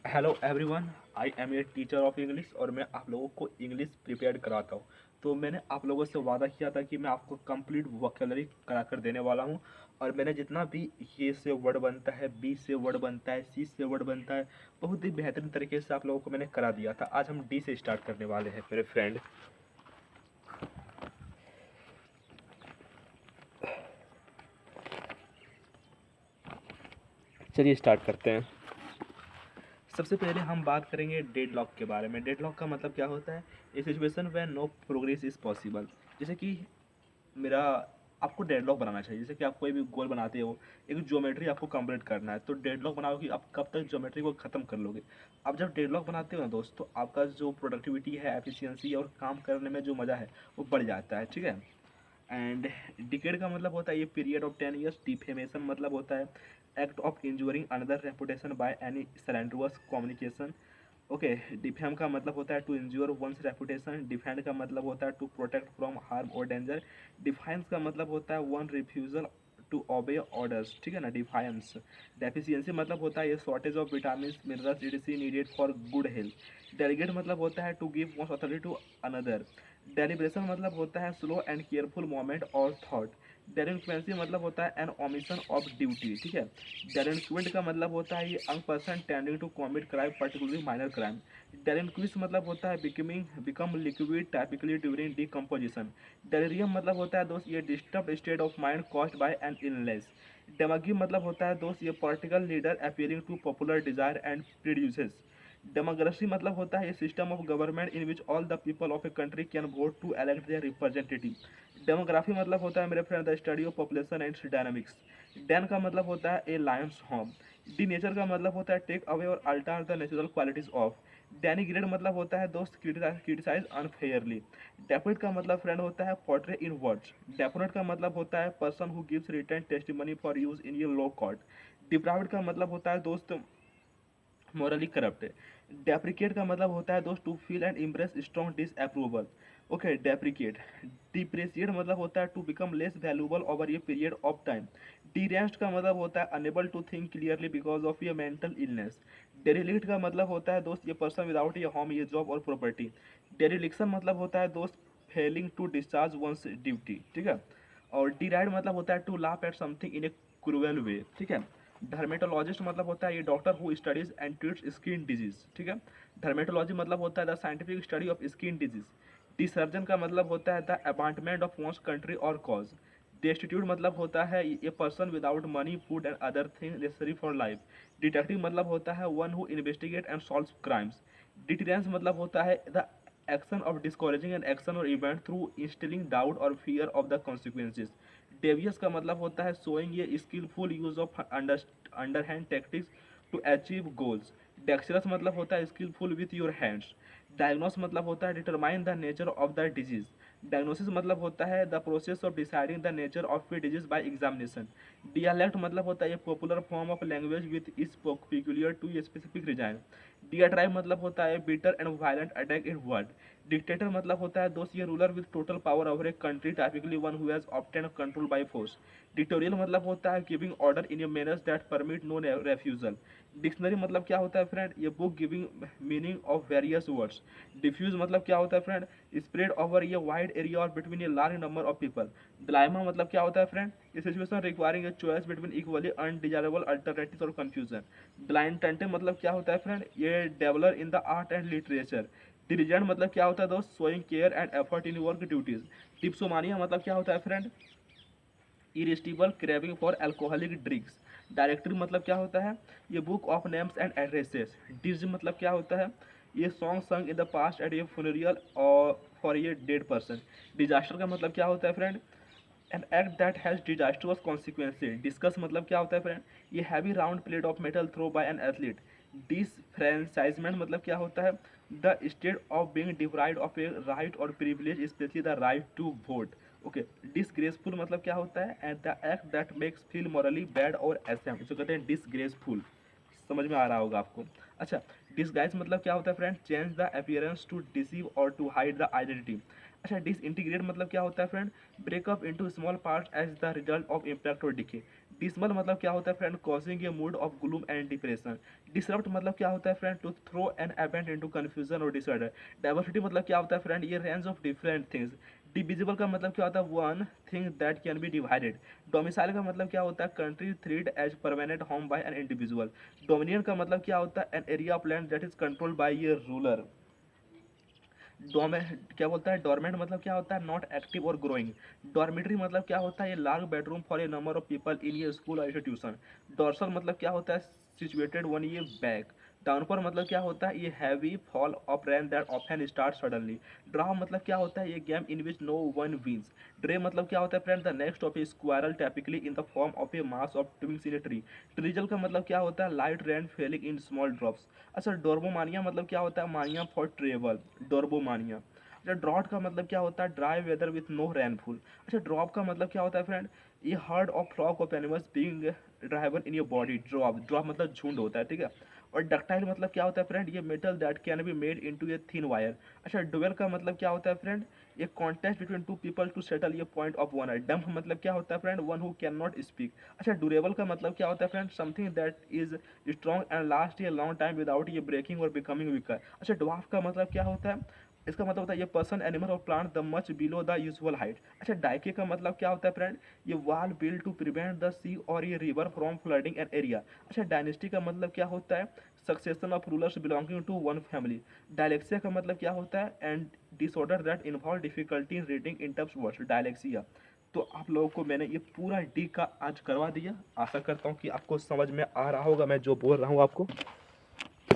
Hello everyone. I am a teacher of English और मैं आप लोगों को इंग्लिश प्रिपेयर कराता हूँ। तो मैंने आप लोगों से वादा किया था कि मैं आपको कंप्लीट वोकैबुलरी करा कर देने वाला हूँ। और मैंने जितना भी ये से वर्ड बनता है, बी से वर्ड बनता है, सी से वर्ड बनता है, बहुत ही बेहतरीन तरीके से आप लोगों को मैंने करा दिया था। आज हम डी से स्टार्ट करने वाले हैं मेरे फ्रेंड। चलिए स्टार्ट करते हैं। सबसे पहले हम बात करेंगे डेडलॉक के बारे में। डेडलॉक का मतलब क्या होता है? A situation where no progress is possible. जैसे कि मेरा आपको डेडलॉक बनाना चाहिए। जैसे कि आप कोई भी गोल बनाते हो, एक ज्योमेट्री आपको कंप्लीट करना है, तो डेडलॉक बनाओ कि आप कब तक ज्योमेट्री को ख़त्म कर लोगे। आप जब डेडलॉक बनाते हो ना दोस्त, तो आपका जो प्रोडक्टिविटी है, एफिशिएंसी और काम करने में जो मज़ा है वो बढ़ जाता है। ठीक है। एंड डिकेड का मतलब होता है ये पीरियड ऑफ 10 ईयर्स। डिफेमेशन मतलब होता है act of injuring another reputation by any slanderous communication. Okay. Defame का मतलब होता है to injure one's reputation. Defend का मतलब होता है to protect from harm or danger. Defiance का मतलब होता है one refusal to obey orders. ठीक है ना, डिफाइंस। डेफिशिएंसी मतलब होता है ये shortage of vitamin minerals etc needed for good health. Delegate मतलब होता है to give most authority to another. Deliberation मतलब होता है slow and careful moment or thought. Delinquency मतलब होता है एन ओमिशन ऑफ ड्यूटी। ठीक है। डेलिंक्वेंट का मतलब होता है ये young person tending to commit crime, particularly minor crime. Deliquesce मतलब होता है become liquid typically during decomposition. Delirium मतलब होता है दोस्त ये disturb state of mind caused by an illness. Demagogue मतलब होता है दोस्त ये political leader appearing to popular desire and produces. Democracy मतलब होता है a system of government in which all the people of a country can vote to elect their representative. Demography मतलब होता है मेरे friend the study of population and dynamics. Den का मतलब होता है a lion's home. Denature का मतलब होता है take away or alter the natural qualities of. Denigrate मतलब होता है दोस्त क्रिटिसाइज अनफेयरली। डेपोनेट का मतलब फ्रेंड होता है पोर्ट्रे इन वर्ड्स। डेपोनेट का मतलब होता है person who gives return testimony for use in your law court. Deprived का मतलब होता है दोस्त मॉरली करप्ट। डेप्रिकेट का मतलब होता है दोस्त to feel and impress strong disapproval. Okay. Deprecate. Depreciate मतलब होता है to become less valuable over a period of time. Deranged का मतलब होता है unable to think clearly because of ये मेंटल इलनेस। डेरिलिक्ट का मतलब होता है दोस्त ये पर्सन विदाउट ये होम, ये जॉब और प्रॉपर्टी। डेरिलिक्शन मतलब होता है दोस्त failing to discharge one's duty. ठीक है। और डिराइड मतलब होता है to laugh at something in a cruel way. ठीक है। डर्मेटोलॉजिस्ट मतलब होता है ये doctor who studies and treats skin disease. ठीक है। डर्मेटोलॉजी मतलब होता है the scientific study of skin disease. Desertion का मतलब होता है the abandonment of one's country or cause. Destitute मतलब होता है a person without money, food and other thing necessary for life. Detective मतलब होता है one who investigate and solve crimes. Deterrence मतलब होता है the action of discouraging an action or event through instilling doubt or fear of the consequences. Devious का मतलब होता है शोइंग ये skillful use of underhand tactics to achieve goals. Dexterous मतलब होता है skillful with your hands. Diagnose मतलब होता है determine the nature of the disease. Diagnosis मतलब होता है the process of deciding the nature of a disease by examination. डियालेक्ट मतलब होता है popular form of language with is peculiar to a specific region. Diatribe मतलब होता है bitter and violent attack in word. Dictator मतलब होता है दोस्त ये ruler with total power over a country, typically one who has obtain control by force. Dictatorial मतलब होता है giving order in a manners that permit no refusal. Dictionary मतलब क्या होता है फ्रेंड? ये book giving meaning of various words. Diffuse मतलब क्या होता है फ्रेंड? स्प्रेड ओवर ये wide area or between a large number of people. Dilemma मतलब क्या होता है friend? A situation requiring a choice between equally undesirable alternatives or confusion. Dilettante मतलब क्या होता है फ्रेंड? ये dabbler in the art and literature. Diligent मतलब क्या होता है दोस्त? Showing care and effort in work duties. Dipsomania मतलब क्या होता है friend? इरिस्टिबल craving for alcoholic drinks. Directory मतलब क्या होता है? ये book of names and addresses. डिज मतलब क्या होता है? ये सॉन्ग संग इन द पास्ट एट ये फ्यूनरियल और फॉर ये डेड पर्सन। डिजास्टर का मतलब क्या होता है friend? An act that has disastrous consequences. Discus मतलब क्या होता है फ्रेंड? ये heavy round plate of metal throw by an athlete. Disfranchisement मतलब क्या होता है? The state of being deprived of a right or privilege, especially the right to vote. Okay. Disgraceful मतलब क्या होता है? And the act that makes feel morally bad or एसएम, इसको कहते हैं डिसग्रेसफुल। समझ में आ रहा होगा आपको। अच्छा। डिसगाइज मतलब क्या होता है friend? Change the appearance to deceive or to hide the identity. अच्छा। डिसइंटीग्रेट मतलब क्या होता है friend? Break up into small parts as the result of impact or decay. Dismal मतलब क्या होता है friend, causing a mood of gloom and depression. Disrupt मतलब क्या होता है friend, to throw an event into confusion or disorder. Diversity मतलब क्या होता है friend, a range of different things. Divisible का मतलब क्या होता है, one thing that can be divided. Domicile का मतलब क्या होता है, country treated as permanent home by an individual. Dominion का मतलब क्या होता है, an area of land that is controlled by a ruler. डोमे क्या बोलता है, डोरमेंट मतलब क्या होता है, not active or growing. Dormitory मतलब क्या होता है, ये large bedroom for a number of people इन ये स्कूल और इंस्टीट्यूशन। डॉर्सल मतलब क्या होता है, सिचुएटेड वन ये बैक। डाउनफॉर मतलब क्या होता है, ये heavy fall of rain that often start suddenly. Draw मतलब क्या होता है, ये game in which no one wins. Drey मतलब क्या होता है friend, the next of a squirrel typically in the form of a mass of twigs in a tree. Drizzle का मतलब क्या होता है, light rain Fehling in small drops. अच्छा, डोर्मोमानिया मतलब क्या होता है, मानिया फॉर ट्रेवल। डोर्बोमानिया। अच्छा, ड्रॉट का मतलब क्या होता है, dry weather with no rainfall. अच्छा, ड्रॉप का मतलब क्या होता है friend, a herd of flock of animals being driven in your body. Drop drop मतलब झुंड होता है, ठीक है। और डक्टाइल मतलब क्या होता है friend, a metal that can be made into a thin wire. अच्छा, डुएल का मतलब क्या होता है friend, a contest between two people to settle a point of one. Dumb मतलब क्या होता है friend, one who can not speak. अच्छा, ड्यूरेबल का मतलब क्या होता है friend, something that is strong and last a long time without a breaking or becoming weaker. अच्छा, ड्वार्फ का मतलब क्या होता है, इसका मतलब होता है ये पर्सन एनिमल और plant the much below the usual height. अच्छा, डाइके का मतलब क्या होता है friend, a wall build to prevent the sea or a river from flooding an area. अच्छा, डायनेस्टी का मतलब क्या होता है, succession of rulers belonging to one family. Dyslexia का मतलब क्या होता है, and disorder that involve difficulty in reading in terms words, dyslexia. तो आप लोगों को मैंने ये पूरा डी का आज करवा दिया। आशा करता हूँ कि आपको समझ में आ रहा होगा मैं जो बोल रहा हूँ आपको।